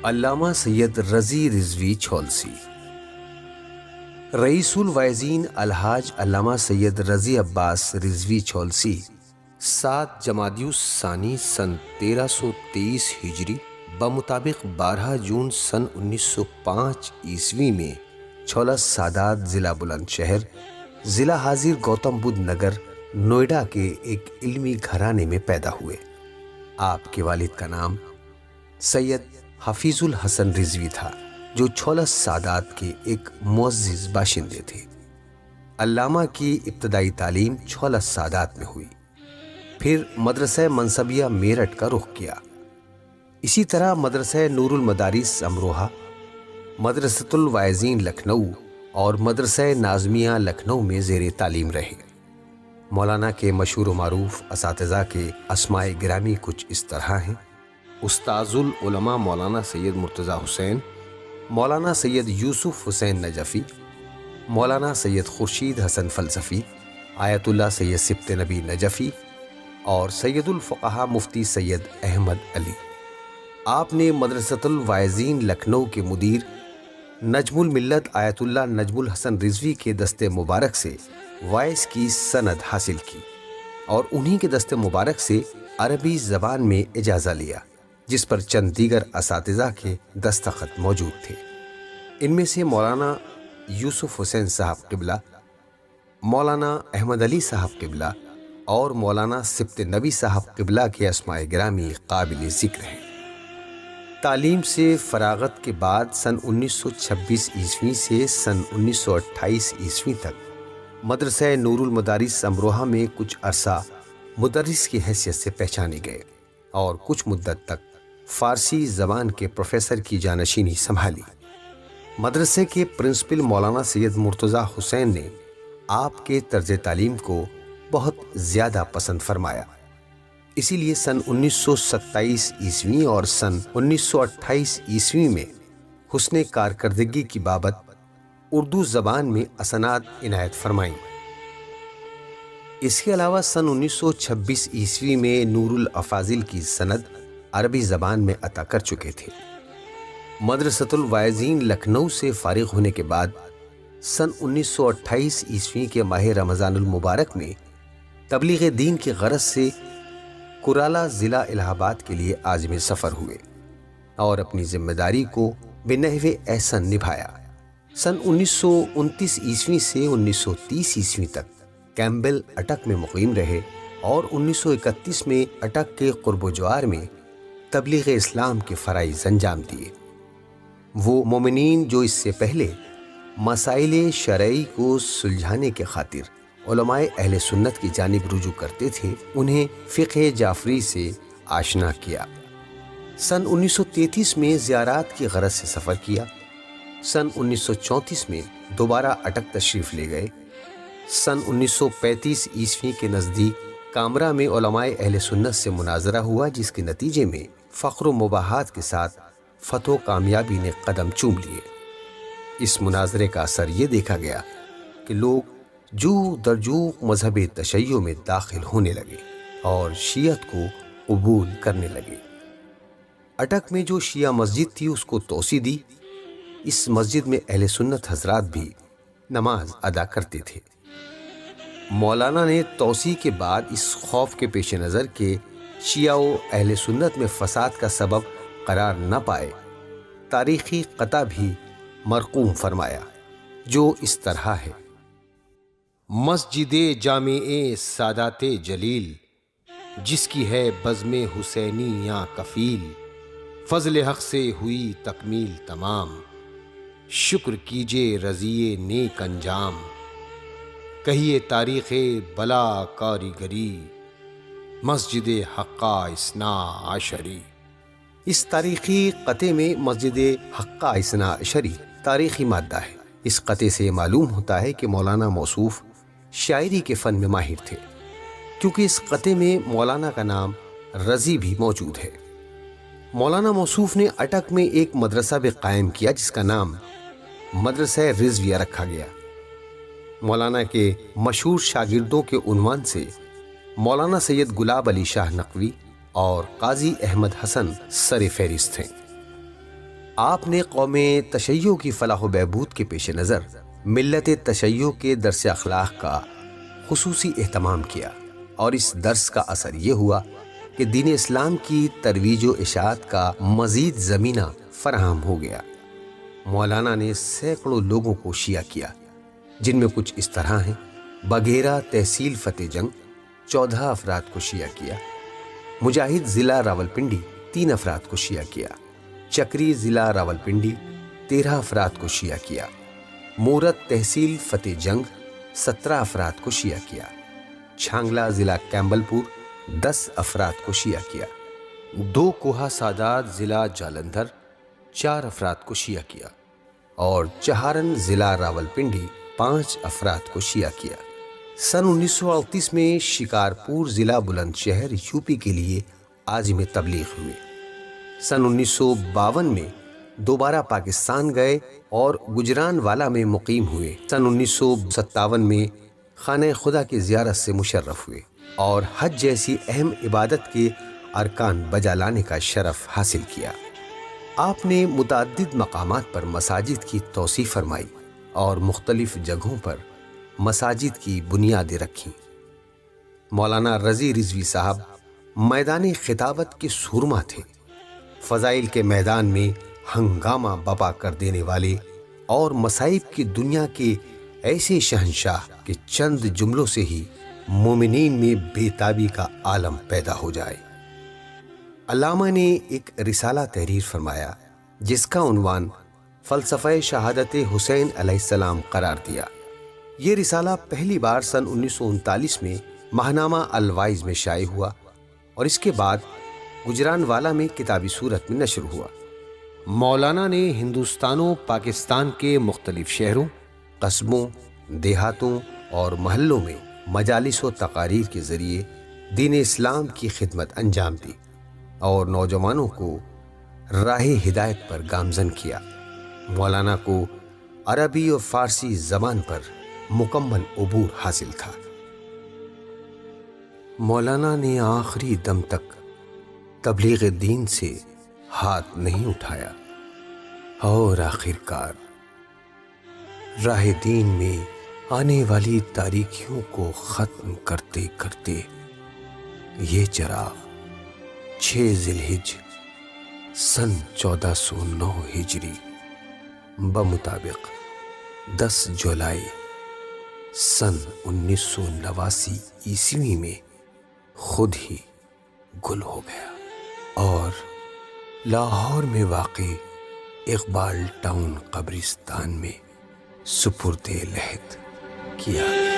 علامہ سید رضی رضوی چھولسی۔ رئیس الواعظین الحاج علامہ سید رضی عباس رضوی چھولسی 7 جمادی الثانی سن 1323 ہجری بمطابق 12 جون سن 1905 عیسوی میں چھولس سادات ضلع بلند شہر ضلع حاضر گوتم بدھ نگر نوئیڈا کے ایک علمی گھرانے میں پیدا ہوئے۔ آپ کے والد کا نام سید حفیظ الحسن رضوی تھا جو چھولس سادات کے ایک معزز باشندے تھے۔ علامہ کی ابتدائی تعلیم چھولس سادات میں ہوئی، پھر مدرسہ منصبیہ میرٹھ کا رخ کیا۔ اسی طرح مدرسہ نور المدارس امروہہ، مدرسۃ الواعظین لکھنؤ اور مدرسہ ناظمیہ لکھنؤ میں زیر تعلیم رہے۔ مولانا کے مشہور و معروف اساتذہ کے اسماء گرامی کچھ اس طرح ہیں: استاذ العلماء مولانا سید مرتضی حسین، مولانا سید یوسف حسین نجفی، مولانا سید خورشید حسن فلسفی، آیت اللہ سید سبط نبی نجفی اور سید الفقہاء مفتی سید احمد علی۔ آپ نے مدرسۃ الواعظین لکھنؤ کے مدیر نجم الملت آیت اللہ نجم الحسن رضوی کے دست مبارک سے وائس کی سند حاصل کی اور انہی کے دست مبارک سے عربی زبان میں اجازہ لیا، جس پر چند دیگر اساتذہ کے دستخط موجود تھے۔ ان میں سے مولانا یوسف حسین صاحب قبلہ، مولانا احمد علی صاحب قبلہ اور مولانا سبط نبی صاحب قبلہ کے اسماء گرامی قابل ذکر ہیں۔ تعلیم سے فراغت کے بعد سن 1926 عیسوی سے سن 1928 عیسوی تک مدرسہ نور المدارس امروہہ میں کچھ عرصہ مدرس کی حیثیت سے پہچانے گئے اور کچھ مدت تک فارسی زبان کے پروفیسر کی جانشینی سنبھالی۔ مدرسے کے پرنسپل مولانا سید مرتضی حسین نے آپ کے طرز تعلیم کو بہت زیادہ پسند فرمایا، اسی لیے سن 1927 عیسوی اور سن 1928 عیسوی میں حسن کارکردگی کی بابت اردو زبان میں اسناد عنایت فرمائیں۔ اس کے علاوہ سن 1926 عیسوی میں نور الافاضل کی سند عربی زبان میں عطا کر چکے تھے۔ مدرسۃ الواعظین لکھنؤ سے فارغ ہونے کے بعد سن 1928 عیسوی کے ماہ رمضان المبارک میں تبلیغ دین کی غرض سے کرالا ضلع الہ آباد کے لیے عازم سفر ہوئے اور اپنی ذمہ داری کو بنحو احسن نبھایا۔ سن 1929 عیسوی سے 1930 عیسوی تک کیمبل اٹک میں مقیم رہے اور 1931 میں اٹک کے قرب و جوار میں تبلیغ اسلام کے فرائض انجام دیے۔ وہ مومنین جو اس سے پہلے مسائل شرعی کو سلجھانے کے خاطر علماء اہل سنت کی جانب رجوع کرتے تھے، انہیں فقہ جعفری سے آشنا کیا۔ سن 1933 میں زیارات کی غرض سے سفر کیا۔ سن 1934 میں دوبارہ اٹک تشریف لے گئے۔ سن 1935 عیسوی کے نزدیک کامرا میں علماء اہل سنت سے مناظرہ ہوا، جس کے نتیجے میں فخر و مباحات کے ساتھ فتح و کامیابی نے قدم چوم لیے۔ اس مناظرے کا اثر یہ دیکھا گیا کہ لوگ جو درجو مذہب تشیع میں داخل ہونے لگے اور شیعت کو قبول کرنے لگے۔ اٹک میں جو شیعہ مسجد تھی اس کو توسیع دی۔ اس مسجد میں اہل سنت حضرات بھی نماز ادا کرتے تھے۔ مولانا نے توسیع کے بعد اس خوف کے پیش نظر کہ شیعہ و اہل سنت میں فساد کا سبب قرار نہ پائے، تاریخی قطع بھی مرقوم فرمایا جو اس طرح ہے: مسجد جامع سادات جلیل، جس کی ہے بزم حسینی یا کفیل، فضل حق سے ہوئی تکمیل تمام، شکر کیجئے رضی نیک انجام، کہیے تاریخ بلا کاریگری، مسجد حقہ اثنا عشری۔ اس تاریخی قطعے میں مسجد حقہ اثنا عشری تاریخی مادہ ہے۔ اس قطعے سے معلوم ہوتا ہے کہ مولانا موصوف شاعری کے فن میں ماہر تھے، کیونکہ اس قطعے میں مولانا کا نام رضی بھی موجود ہے۔ مولانا موصوف نے اٹک میں ایک مدرسہ بھی قائم کیا جس کا نام مدرسہ رضویہ رکھا گیا۔ مولانا کے مشہور شاگردوں کے عنوان سے مولانا سید گلاب علی شاہ نقوی اور قاضی احمد حسن سر فہرست ہیں۔ آپ نے قوم تشیع کی فلاح و بہبود کے پیش نظر ملت تشیع کے درس اخلاق کا خصوصی اہتمام کیا، اور اس درس کا اثر یہ ہوا کہ دین اسلام کی ترویج و اشاعت کا مزید زمینہ فراہم ہو گیا۔ مولانا نے سینکڑوں لوگوں کو شیعہ کیا، جن میں کچھ اس طرح ہیں: بگھیرا تحصیل فتح جنگ 14 افراد کو شیعہ کیا، مجاہد ضلع راولپنڈی 3 افراد کو شیعہ کیا، چکری ضلع راولپنڈی 13 افراد کو شیعہ کیا، مورت تحصیل فتح جنگ 17 افراد کو شیعہ کیا، چھانگلہ ضلع کیمبل پور 10 افراد کو شیعہ کیا، 2 کوہا سادات ضلع جالندھر 4 افراد کو شیعہ کیا، اور چہارن ضلع راولپنڈی 5 افراد کو شیعہ کیا۔ سن 1938 میں شکارپور ضلع بلند شہر یوپی کے لیے عازم تبلیغ ہوئے۔ سن 1952 میں دوبارہ پاکستان گئے اور گجران والا میں مقیم ہوئے۔ سن 1957 میں خانہ خدا کی زیارت سے مشرف ہوئے اور حج جیسی اہم عبادت کے ارکان بجا لانے کا شرف حاصل کیا۔ آپ نے متعدد مقامات پر مساجد کی توسیع فرمائی اور مختلف جگہوں پر مساجد کی بنیادیں رکھیں۔ مولانا رضی رضوی صاحب میدان خطابت کے سورما تھے، فضائل کے میدان میں ہنگامہ بپا کر دینے والے اور مصائب کی دنیا کے ایسے شہنشاہ کہ چند جملوں سے ہی مومنین میں بے تابی کا عالم پیدا ہو جائے۔ علامہ نے ایک رسالہ تحریر فرمایا جس کا عنوان فلسفہ شہادت حسین علیہ السلام قرار دیا۔ یہ رسالہ پہلی بار سن 1939 میں ماہنامہ الوائز میں شائع ہوا اور اس کے بعد گجران والا میں کتابی صورت میں نشر ہوا۔ مولانا نے ہندوستان و پاکستان کے مختلف شہروں، قصبوں، دیہاتوں اور محلوں میں مجالس و تقاریر کے ذریعے دین اسلام کی خدمت انجام دی اور نوجوانوں کو راہ ہدایت پر گامزن کیا۔ مولانا کو عربی اور فارسی زبان پر مکمل عبور حاصل تھا۔ مولانا نے آخری دم تک تبلیغ دین سے ہاتھ نہیں اٹھایا اور آخرکار راہ دین میں آنے والی تاریکیوں کو ختم کرتے کرتے یہ چراغ 6 ذی الحجہ سن 1409 ہجری بمطابق 10 جولائی سن 1989 عیسوی میں خود ہی گل ہو گیا اور لاہور میں واقع اقبال ٹاؤن قبرستان میں سپرد لحد کیا گیا۔